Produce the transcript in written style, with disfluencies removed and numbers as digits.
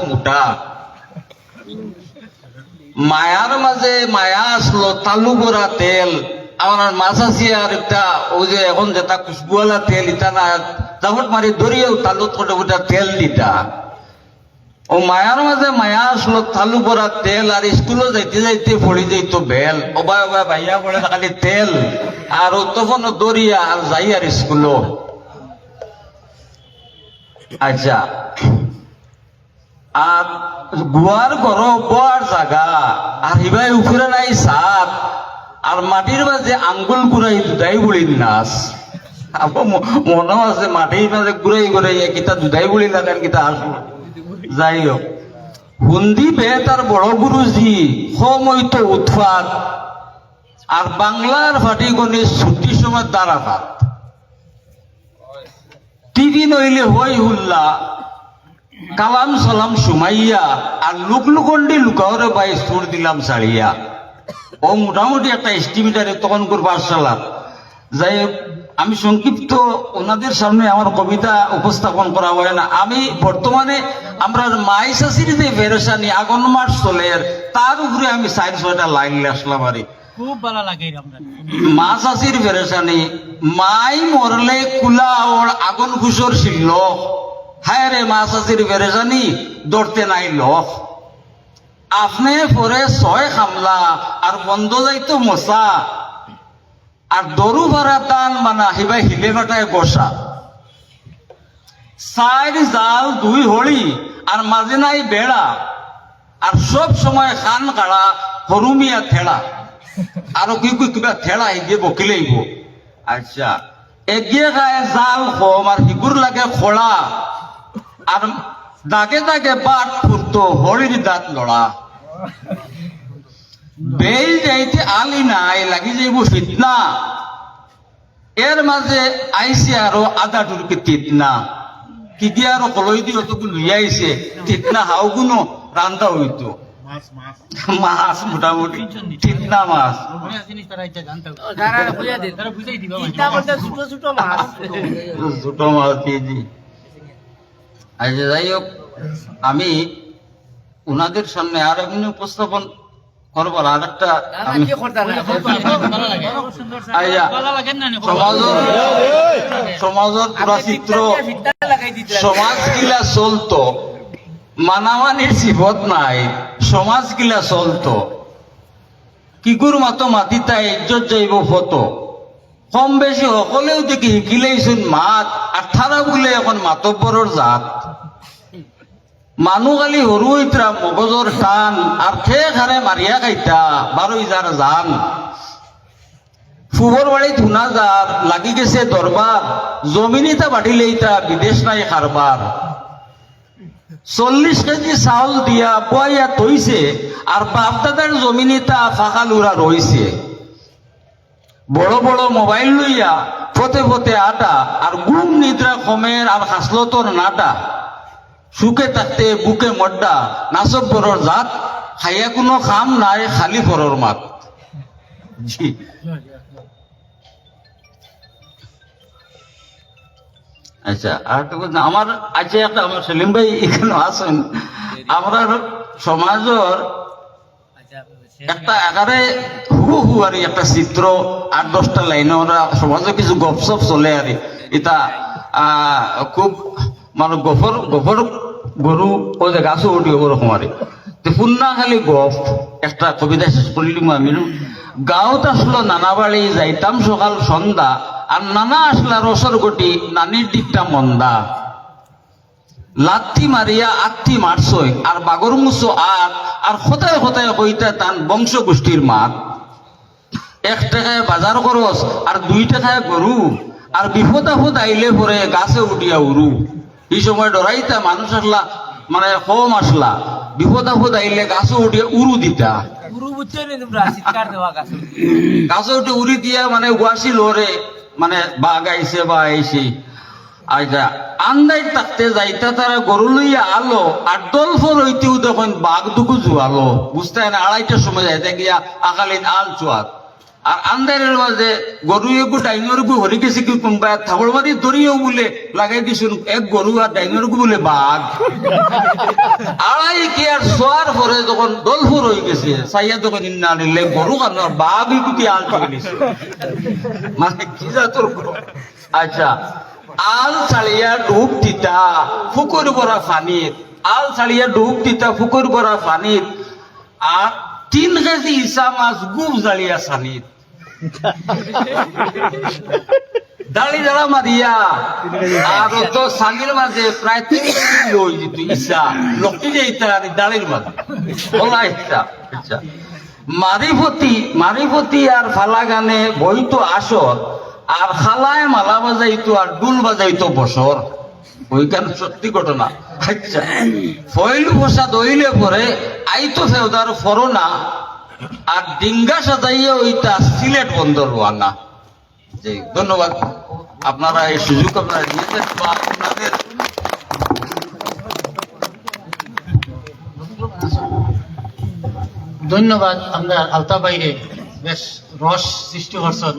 মোটা মায়ার মাঝে মায়া আসলো তালু ভরা তেল আমার মাছ আছে আর একটা ওই যে এখন যেটা খুশবুওয়ালা তেল ইটা না জামট মারি ধরিয়েও তালুত করে ওটা তেল দিতা ও মায়ার মাঝে মায়া আসলো তালু ভরা তেল আর স্কুলে যাইতে যাইতে পড়ি যাইতো বেল ওবাই ওবাই ভাইয়া পড়ে খালি তেল আর তখন দরিয়া আর যাই আর স্কুলো আচ্ছা আর গুয়ার ঘর বড় জায়গা আর হিবাই উপরে নাই সাপ আর মাটির মাঝে আঙ্গুল ঘুরাই দুধাই বুড়ির নাচ আমার মনে আছে মাটির মাঝে ঘুরাই ঘুরাই কিতা দুধাই বুড়ি লাগান কিতা আসবো যাই হোক হুন্দি বে তার বড় গুরুজি সময় তো উৎপাত আর বাংলার ফাটি গণি ছুটির সময় দাঁড়াপাত টিভি নইলে হই হুল্লা কালাম সালাম সুমাইয়া আর লুকলুকন্ডি লুকাওরে বাই সুর দিলাম ছাড়িয়া ও মোটামুটি একটা এস্টিমেটারে তখন করে পাঠশালা যাই আমি সংক্ষিপ্ত ওনাদের সামনে আমার কবিতা উপস্থাপন করা হয় না আমি বর্তমানে আমরা মাইসাসির যে ফেরেশানি আগুন মাস চলে তার উপরে আমি 4-6টা লাইন আসলাম আরে খুব ভালো লাগে আমরা মা চাষির ফেরেশানি মাই মরলে কুলা ওর আগুন ঘুষর ছিল হায় রে মা চাষির ফেরেশানি ধরতে নাই লোক আপনি পরে 6 খামলা আর বন্ধ যাইতো মশা আর দরু ভাড়া টান মানা হিবাই হিলে ফাটায় বসা 4 জাল 2 হলি আর মাঝে নাই বেড়া আর সব সময় খান কাড়া হরুমিয়া থেড়া আরো কি কিবা থেড়া এগিয়ে বকিলেইব আচ্ছা এগিয়ে গায়ে জাল কম আর হিগুর লাগে খোড়া আর দাগে দাগে বাট ফুটতো হরির দাঁত লড়া বেল যাইতে আলি নাই লাগি যাইব ফিতনা এর মাঝে আইসে আরো আদা টুরকি তিতনা কি কি আরো কলই দিয়ে তো লুইয়াইছে তিতনা হাও গুনো রান্দা হইতো মাছ মোটামুটি তিতনা মাছ ছোট মাছ কেজি আচ্ছা যাই হোক আমি ওনাদের সামনে আর এমনি উপস্থাপন করবার আর একটা সমাজের পুরা চিত্র সমাজ গিলা চলতো মানামানির জীবত নাই সমাজ গিলা চলতো কিগুর মাতো মাতিতাই ইজ্জত যাইব ফটো কম বেশি সকলেও দেখি শিকিলেইছোন মাত আর থারা বলে এখন মাতব্বরের জাত মানুহ কালি সৰু ইতৰা মগজৰ টান আৰু ঠেক হাৰে মাৰিয়া খাইতা 12,000 জান ফুবৰ বাড়ি ধুনা যার লাগি গেছে দরবার জমিনিতা বাড়িলে ইতা বিদেশ নাই কারবার 40 কেজি চাউল দিয়া বয়া তৈছে আর বাপ দাদার জমিনিতা ফাঁকা লুরা রইছে বড় বড় মোবাইল লইয়া ফতে ফতে আটা আর ঘুম নিদ্রা কমের আর হাসলতর নাটা সুখে থাকতে বুকে মড্ডা নাচব বড়র জাত খাইয়া কোনো খাম নাই খালি পরর মাত জি আচ্ছা আর আমার আজকে একটা আমার সেলিম ভাই এখানে আছেন আমরা সমাজের একটা একারে হু হু আর একটা চিত্র 8-10টা লাইনে ওরা সমাজে কিছু গপসপ চলে আর এটা খুব মানে গফর গফর গরু ও যে গাছও উঠি ওরকম আর পুন্না খালি গপ একটা কবিতা শেষ করলিম আমি গাঁৱত আসলো নানা বাড়ি যাইতাম সকাল সন্ধ্যা আর নানা আসলা রসর গটি নানির দিকটা মন্দা লাত্তি মারিয়া আত্মি মারছই আর বাগর মুসো আর খোতায় খোতায় কইতা তান বংশ গোষ্ঠীর মাত 1 টাকায় বাজার খরচ আর 2 টাকায় গরু আর বিপদ আপদ আইলে পরে গাছে উঠিয়া উরু এই সময় ডরাইতা মানুষ আসলা মানে কম আসলা বিপদ আপদ আইলে গাছে উঠিয়া উরু দিতা গাছে উঠে উড়ি দিয়া মানে গুয়াশি লোরে মানে বাঘ আইছে বা আইছে আচ্ছা আন্দাই থাকতে যাইতা তারা গরু লইয়া আলো আর দলফল হইতেও তখন বাঘ দুকু জুয়ালো বুঝতে না 2:30টার সময় যাইতে গিয়া আকালিন আল চুয়াত আর আন্দারের মাঝে গরু একু ডাইনোর গু হরি গেছে কি কোনবা থাবড় মারি দড়িও বলে লাগাই দিছুন এক গরু আর ডাইনোর গু বলে বাঘ আড়াই কি আর শোয়ার পরে যখন দলফুর হয়ে গেছে সাইয়া যখন ইন্না নিলে গরু কানোর বাঘ কুটি আল চলে গেছে মানে কি যা তোর আচ্ছা আল ছাড়িয়া ডুব দিতা ফুকুর ভরা ফানির আল ছাড়িয়া ডুব দিতা ফুকুর ভরা ফানির আর 3 কেজি ইসা মাছ গুব জ্বালিয়া সানির দাড়ি দাঁড়া মারিয়া আর তো সানির মাঝে প্রায় 3 কেজি লই যেত ইসা লক্ষ্মী যাইতা আর দাড়ির মাঝে বলা ইচ্ছা আচ্ছা মারিফতি আর ফালা গানে বইতো আসর আর খালায় মালা বাজাইতো আর ডুল বাজাইতো বছর ওইখান সত্যি ঘটনা আচ্ছা ফয়লু বসা দইলে পরে আইতো ফেউদার ফরনা আর ডিঙ্গা সাজাইয়া ওইটা সিলেট বন্দর রওনা জি ধন্যবাদ আপনারা এই সুযোগ আপনারা দিয়েছেন বা আপনাদের ধন্যবাদ আমরা আলতা বাইরে বেশ রস সৃষ্টি করছেন।